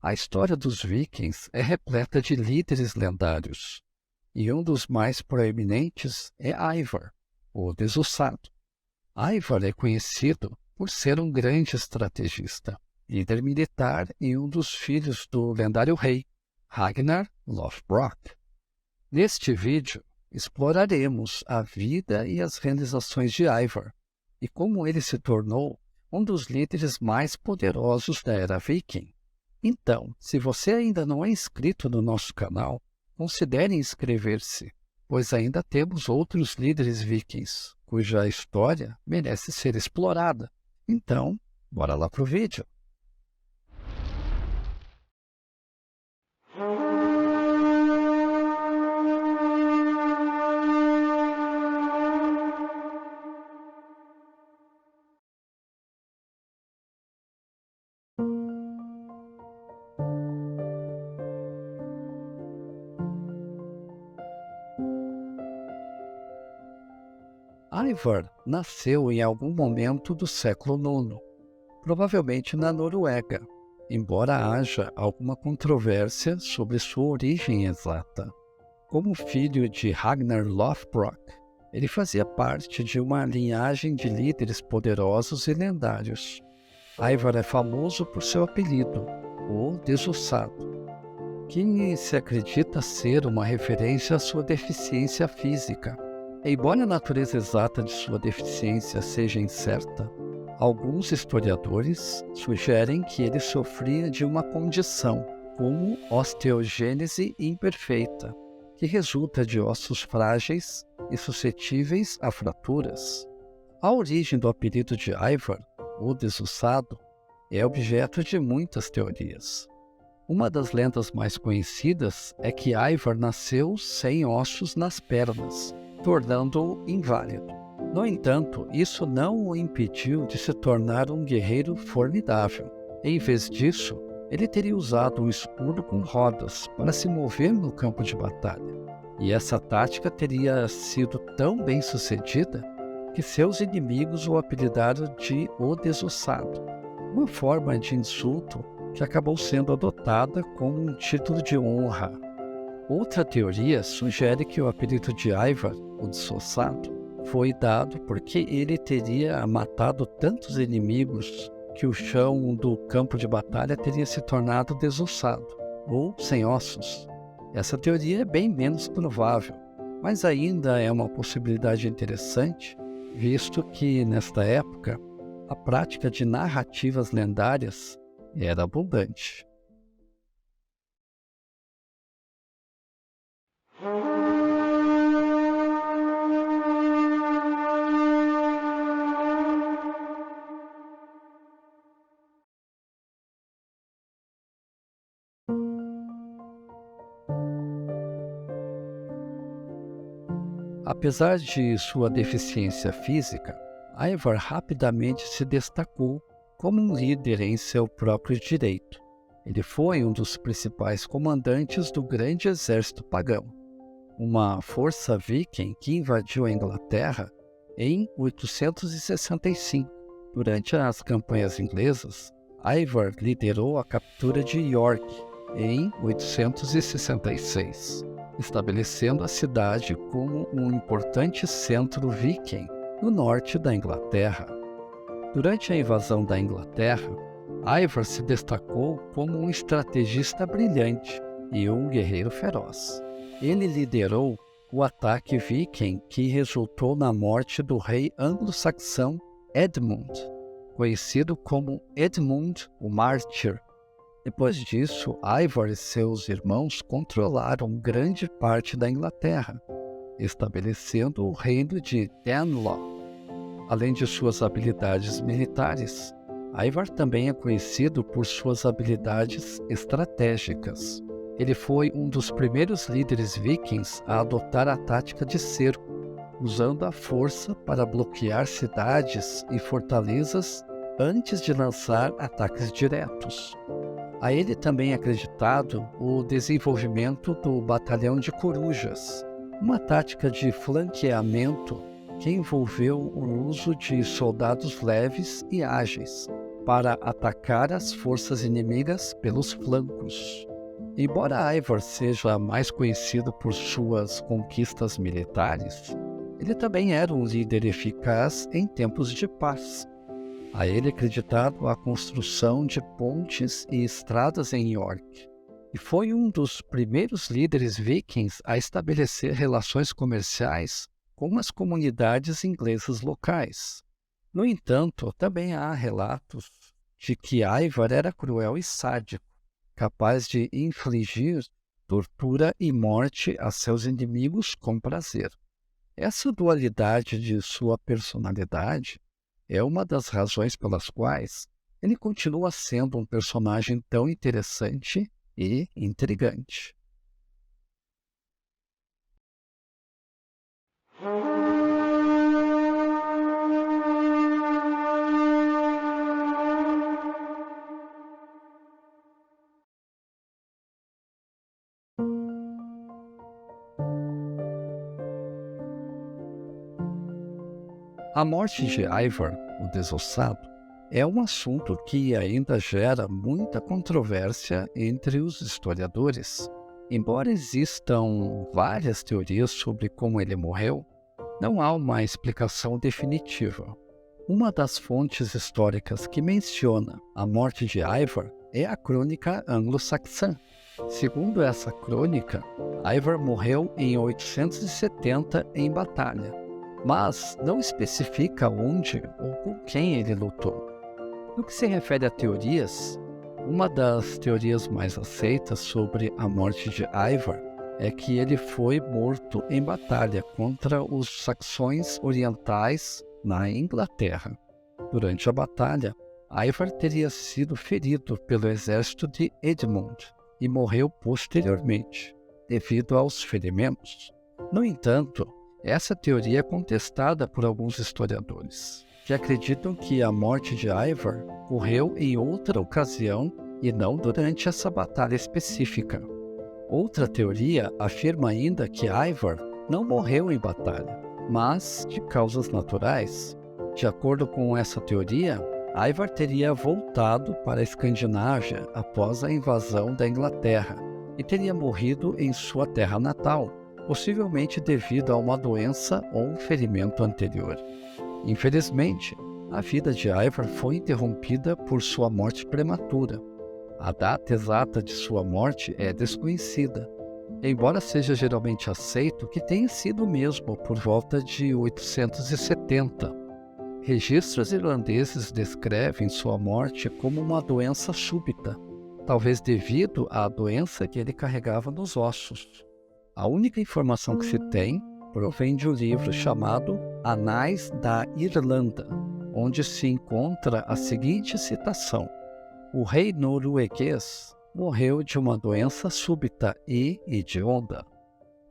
A história dos vikings é repleta de líderes lendários, e um dos mais proeminentes é Ivar, o desossado. Ivar é conhecido por ser um grande estrategista, líder militar e um dos filhos do lendário rei, Ragnar Lothbrok. Neste vídeo, exploraremos a vida e as realizações de Ivar, e como ele se tornou um dos líderes mais poderosos da era viking. Então, se você ainda não é inscrito no nosso canal, considere inscrever-se, pois ainda temos outros líderes vikings, cuja história merece ser explorada. Então, bora lá pro vídeo! Ivar nasceu em algum momento do século IX, provavelmente na Noruega, embora haja alguma controvérsia sobre sua origem exata. Como filho de Ragnar Lothbrok, ele fazia parte de uma linhagem de líderes poderosos e lendários. Ivar é famoso por seu apelido, o Desossado, que se acredita ser uma referência à sua deficiência física. Embora a natureza exata de sua deficiência seja incerta, alguns historiadores sugerem que ele sofria de uma condição, como osteogênese imperfeita, que resulta de ossos frágeis e suscetíveis a fraturas. A origem do apelido de Ivar, o Desossado, é objeto de muitas teorias. Uma das lendas mais conhecidas é que Ivar nasceu sem ossos nas pernas, tornando-o inválido. No entanto, isso não o impediu de se tornar um guerreiro formidável. Em vez disso, ele teria usado um escudo com rodas para se mover no campo de batalha. E essa tática teria sido tão bem sucedida que seus inimigos o apelidaram de O Desossado, uma forma de insulto que acabou sendo adotada como um título de honra. Outra teoria sugere que o apelido de Ivar, o Desossado, foi dado porque ele teria matado tantos inimigos que o chão do campo de batalha teria se tornado desossado, ou sem ossos. Essa teoria é bem menos provável, mas ainda é uma possibilidade interessante, visto que, nesta época, a prática de narrativas lendárias era abundante. Apesar de sua deficiência física, Ivar rapidamente se destacou como um líder em seu próprio direito. Ele foi um dos principais comandantes do grande exército pagão, uma força viking que invadiu a Inglaterra em 865. Durante as campanhas inglesas, Ivar liderou a captura de York em 866. Estabelecendo a cidade como um importante centro viking no norte da Inglaterra. Durante a invasão da Inglaterra, Ivar se destacou como um estrategista brilhante e um guerreiro feroz. Ele liderou o ataque viking que resultou na morte do rei anglo-saxão Edmund, conhecido como Edmund o Mártir. Depois disso, Ivar e seus irmãos controlaram grande parte da Inglaterra, estabelecendo o reino de Danelaw. Além de suas habilidades militares, Ivar também é conhecido por suas habilidades estratégicas. Ele foi um dos primeiros líderes vikings a adotar a tática de cerco, usando a força para bloquear cidades e fortalezas antes de lançar ataques diretos. A ele também é acreditado o desenvolvimento do Batalhão de Corujas, uma tática de flanqueamento que envolveu o uso de soldados leves e ágeis, para atacar as forças inimigas pelos flancos. Embora Ivar seja mais conhecido por suas conquistas militares, ele também era um líder eficaz em tempos de paz. A ele é acreditado a construção de pontes e estradas em York, e foi um dos primeiros líderes vikings a estabelecer relações comerciais com as comunidades inglesas locais. No entanto, também há relatos de que Ivar era cruel e sádico, capaz de infligir tortura e morte a seus inimigos com prazer. Essa dualidade de sua personalidade é uma das razões pelas quais ele continua sendo um personagem tão interessante e intrigante. A morte de Ivar, o Desossado, é um assunto que ainda gera muita controvérsia entre os historiadores. Embora existam várias teorias sobre como ele morreu, não há uma explicação definitiva. Uma das fontes históricas que menciona a morte de Ivar é a crônica anglo-saxã. Segundo essa crônica, Ivar morreu em 870 em batalha, mas não especifica onde ou com quem ele lutou. No que se refere a teorias, uma das teorias mais aceitas sobre a morte de Ivar é que ele foi morto em batalha contra os saxões orientais na Inglaterra. Durante a batalha, Ivar teria sido ferido pelo exército de Edmund e morreu posteriormente, devido aos ferimentos. No entanto, essa teoria é contestada por alguns historiadores, que acreditam que a morte de Ivar ocorreu em outra ocasião e não durante essa batalha específica. Outra teoria afirma ainda que Ivar não morreu em batalha, mas de causas naturais. De acordo com essa teoria, Ivar teria voltado para a Escandinávia após a invasão da Inglaterra e teria morrido em sua terra natal, possivelmente devido a uma doença ou um ferimento anterior. Infelizmente, a vida de Ivar foi interrompida por sua morte prematura. A data exata de sua morte é desconhecida, embora seja geralmente aceito que tenha sido mesmo por volta de 870. Registros irlandeses descrevem sua morte como uma doença súbita, talvez devido à doença que ele carregava nos ossos. A única informação que se tem provém de um livro chamado Anais da Irlanda, onde se encontra a seguinte citação: o rei norueguês morreu de uma doença súbita e hedionda.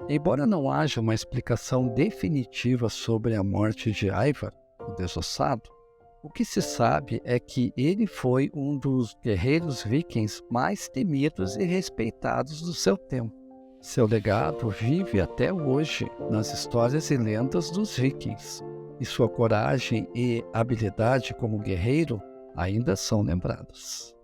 Embora não haja uma explicação definitiva sobre a morte de Ivar, o Desossado, o que se sabe é que ele foi um dos guerreiros vikings mais temidos e respeitados do seu tempo. Seu legado vive até hoje nas histórias e lendas dos vikings, e sua coragem e habilidade como guerreiro ainda são lembrados.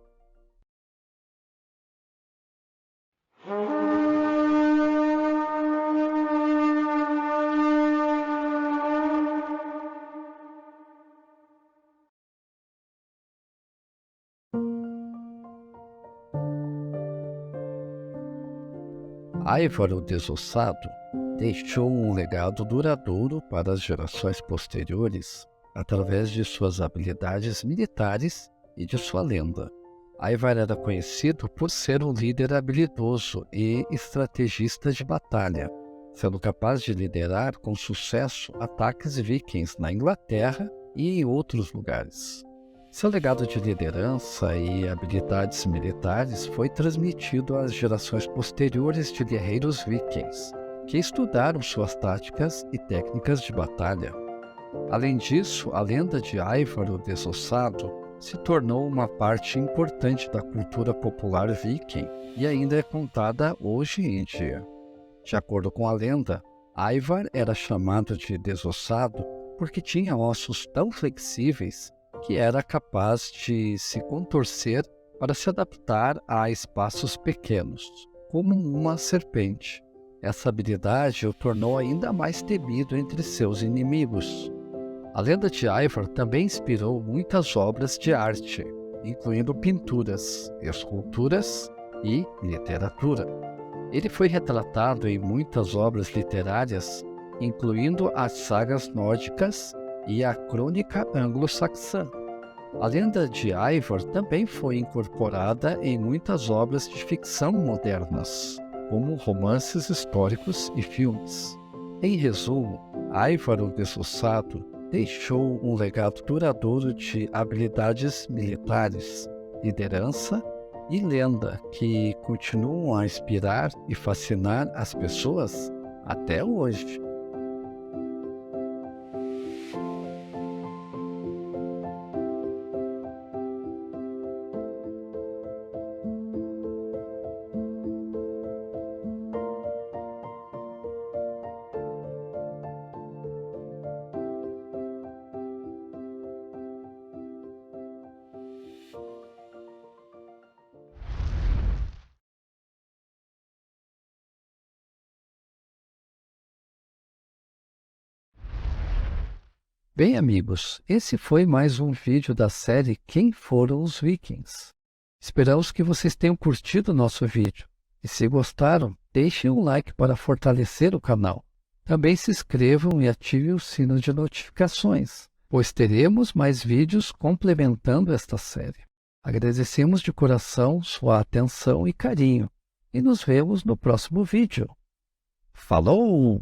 Ivar o Desossado deixou um legado duradouro para as gerações posteriores através de suas habilidades militares e de sua lenda. Ivar era conhecido por ser um líder habilidoso e estrategista de batalha, sendo capaz de liderar com sucesso ataques vikings na Inglaterra e em outros lugares. Seu legado de liderança e habilidades militares foi transmitido às gerações posteriores de guerreiros vikings, que estudaram suas táticas e técnicas de batalha. Além disso, a lenda de Ivar o Desossado se tornou uma parte importante da cultura popular viking e ainda é contada hoje em dia. De acordo com a lenda, Ivar era chamado de Desossado porque tinha ossos tão flexíveis que era capaz de se contorcer para se adaptar a espaços pequenos, como uma serpente. Essa habilidade o tornou ainda mais temido entre seus inimigos. A lenda de Ivar também inspirou muitas obras de arte, incluindo pinturas, esculturas e literatura. Ele foi retratado em muitas obras literárias, incluindo as sagas nórdicas e a crônica anglo-saxã. A lenda de Ivar também foi incorporada em muitas obras de ficção modernas, como romances históricos e filmes. Em resumo, Ivar o Desossado deixou um legado duradouro de habilidades militares, liderança e lenda que continuam a inspirar e fascinar as pessoas até hoje. Bem, amigos, esse foi mais um vídeo da série Quem Foram os Vikings? Esperamos que vocês tenham curtido o nosso vídeo. E se gostaram, deixem um like para fortalecer o canal. Também se inscrevam e ativem o sino de notificações, pois teremos mais vídeos complementando esta série. Agradecemos de coração sua atenção e carinho, e nos vemos no próximo vídeo. Falou!